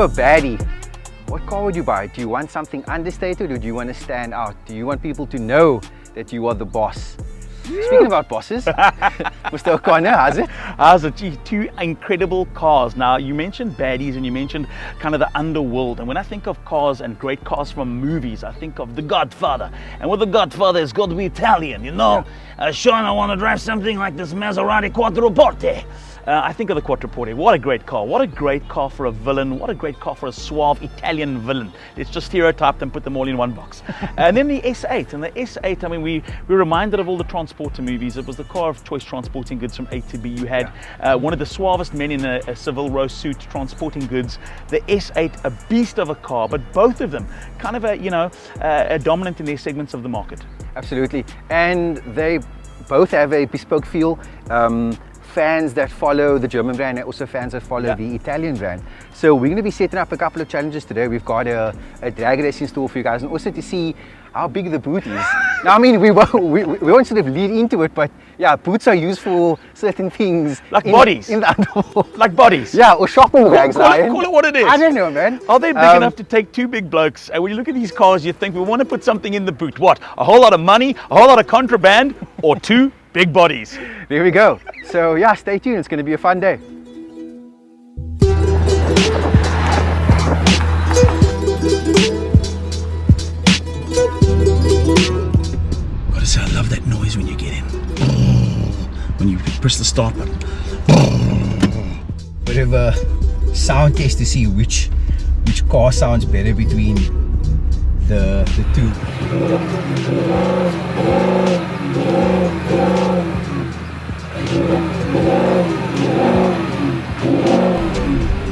were a baddie, what car would you buy? Do you want something understated or do you want to stand out? Do you want people to know that you are the boss? Speaking about bosses, Mr. O'Connor, how's it? How's it? Gee, two incredible cars. Now, you mentioned baddies and you mentioned kind of the underworld. And when I think of cars and great cars from movies, I think of The Godfather. And with The Godfather, it's got to be Italian, you know? Sean, I want to drive something like this Maserati Quattroporte. I think of the Quattroporte. What a great car. What a great car for a villain. What a great car for a suave Italian villain. Let's just stereotype them, put them all in one box. And then the S8. And the S8, I mean, we're reminded of all the transporter movies. It was the car of choice transporting goods from A to B. You had one of the suavest men in a Savile Row suit transporting goods. The S8, a beast of a car, but both of them kind of a dominant in their segments of the market. Absolutely. And they both have a bespoke feel. Fans that follow the German brand and also fans that follow the Italian brand. So we're going to be setting up a couple of challenges today. We've got a drag race in store for you guys and also to see how big the boot is. Now, I mean, we won't sort of lead into it, but yeah, boots are used for certain things. Like bodies. In the underworld. Like bodies. Yeah, or shopping bags. Call it what it is. I don't know, man. Are they big enough to take two big blokes? And when you look at these cars, you think we want to put something in the boot. What? A whole lot of money, a whole lot of contraband, or two big bodies? There we go. So yeah, stay tuned. It's going to be a fun day. Gotta say, I love that noise when you get in. When you press the start button. Bit of a sound test to see which car sounds better between the two.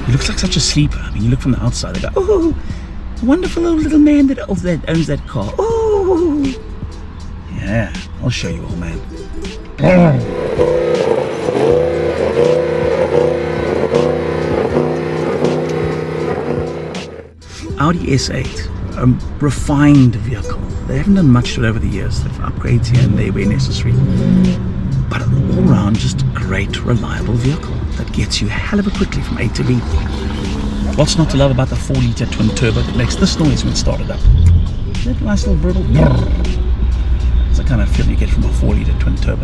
He looks like such a sleeper. I mean, you look from the outside, they go, oh, wonderful little man that owns that car. Oh, yeah, I'll show you, old man. Audi S8, a refined vehicle. They haven't done much to it over the years. They've upgrades here and there where necessary. But an all-round, just great, reliable vehicle that gets you a hell of a quickly from A to B. What's not to love about the 4-litre twin-turbo that makes this noise when started up? That nice little brittle. It's the kind of feel you get from a 4-litre twin-turbo.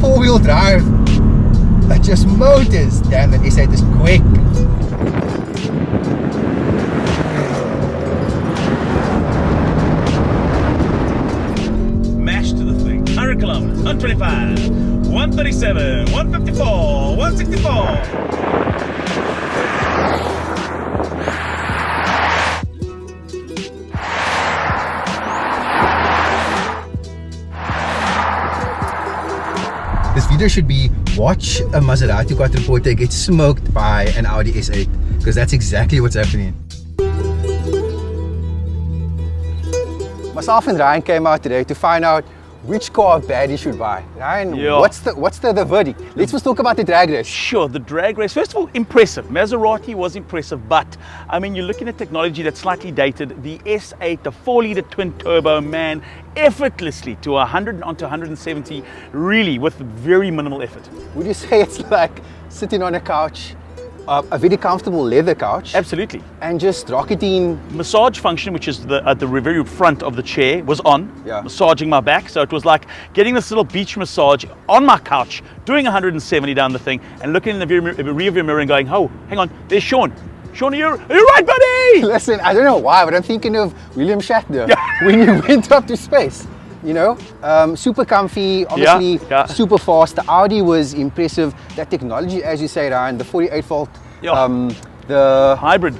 Four-wheel drive, just motors. Damn, that S8 is quick. Mash to the thing. 100 kilometers, 125, 137, 154, 164. This video should be watch a Maserati Quattroporte get smoked by an Audi S8 because that's exactly what's happening. Myself and Ryan came out today to find out which car baddie should buy. Ryan, what's the verdict? Let's first talk about the drag race. Sure, the drag race. First of all, impressive. Maserati was impressive, but I mean, you're looking at technology that's slightly dated. The S8, the 4-litre twin-turbo, man, effortlessly to 100 onto 170, really with very minimal effort. Would you say it's like sitting on a couch, a very comfortable leather couch? Absolutely. And just rocketing. Massage function, which is at the very front of the chair, was on, massaging my back. So it was like getting this little beach massage on my couch, doing 170 down the thing, and looking in the rear view mirror and going, oh, hang on, there's Sean. Sean, are you right, buddy? Listen, I don't know why, but I'm thinking of William Shatner when he went up to space. You know, super comfy, obviously super fast. The Audi was impressive. That technology, as you say, Ryan, the 48 volt, the hybrid.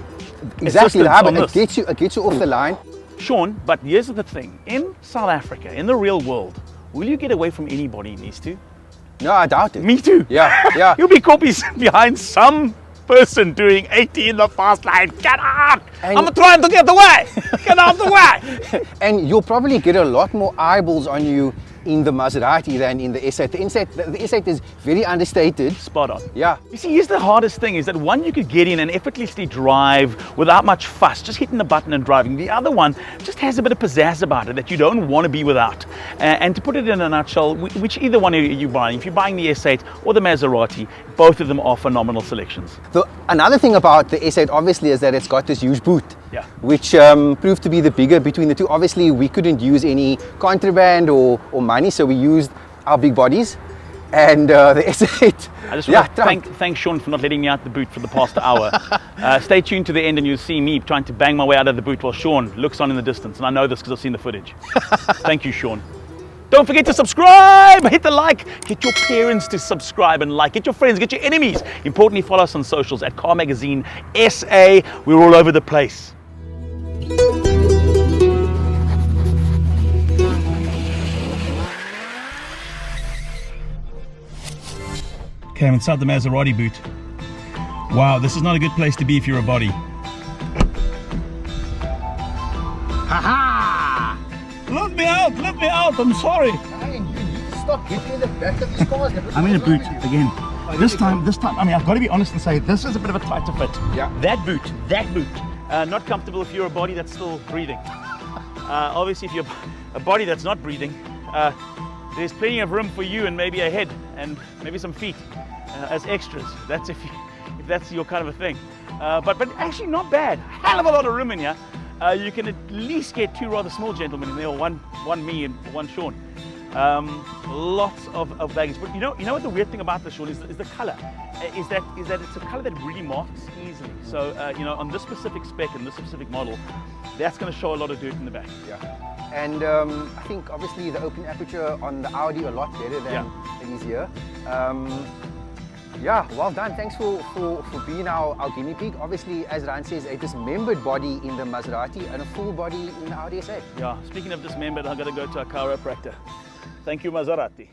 Exactly, the hybrid. It gets you off the line. Sean, but here's the thing. In South Africa, in the real world, will you get away from anybody in these two? No, I doubt it. Me too. Yeah, yeah. You'll be caught behind some person doing 80 in the fast lane. Get out! And I'm trying to get away. Get out the way. And you'll probably get a lot more eyeballs on you in the Maserati than in the S8. The S8 is very understated. Spot on. Yeah. You see, here's the hardest thing is that one you could get in and effortlessly drive without much fuss, just hitting the button and driving. The other one just has a bit of pizzazz about it that you don't want to be without. And to put it in a nutshell, which either one are you buying? If you're buying the S8 or the Maserati, both of them are phenomenal selections. Another thing about the S8 obviously is that it's got this huge boot. Yeah. Which proved to be the bigger between the two. Obviously, we couldn't use any contraband or money, so we used our big bodies. And the S8. I just want to thank Sean for not letting me out the boot for the past hour. Stay tuned to the end and you'll see me trying to bang my way out of the boot while Sean looks on in the distance. And I know this because I've seen the footage. Thank you, Sean. Don't forget to subscribe, hit the like, get your parents to subscribe and like, get your friends, get your enemies. Importantly, follow us on socials at Car Magazine SA. We're all over the place. Okay, I'm inside the Maserati boot. Wow, this is not a good place to be if you're a body. Ha-ha! Let me out, I'm sorry. Ryan, you need to stop getting in the back of these cars. I'm in a boot again. This time, I mean, I've got to be honest and say, this is a bit of a tighter fit. Yeah. That boot. Not comfortable if you're a body that's still breathing. Obviously, if you're a body that's not breathing, there's plenty of room for you and maybe a head and maybe some feet as extras. That's if that's your kind of a thing. But actually not bad. Hell of a lot of room in here. You can at least get two rather small gentlemen in there, or one me and one Sean. Lots of baggage. But you know what the weird thing about this, Sean, is the color. Is that it's a color that really marks easily. So on this specific spec and this specific model, that's going to show a lot of dirt in the back. Yeah. And I think obviously the open aperture on the Audi a lot better than it is here. Yeah, well done. Thanks for being our guinea pig. Obviously, as Ryan says, a dismembered body in the Maserati and a full body in the Audi S8. Yeah, speaking of dismembered, I've got to go to a chiropractor. Thank you, Maserati.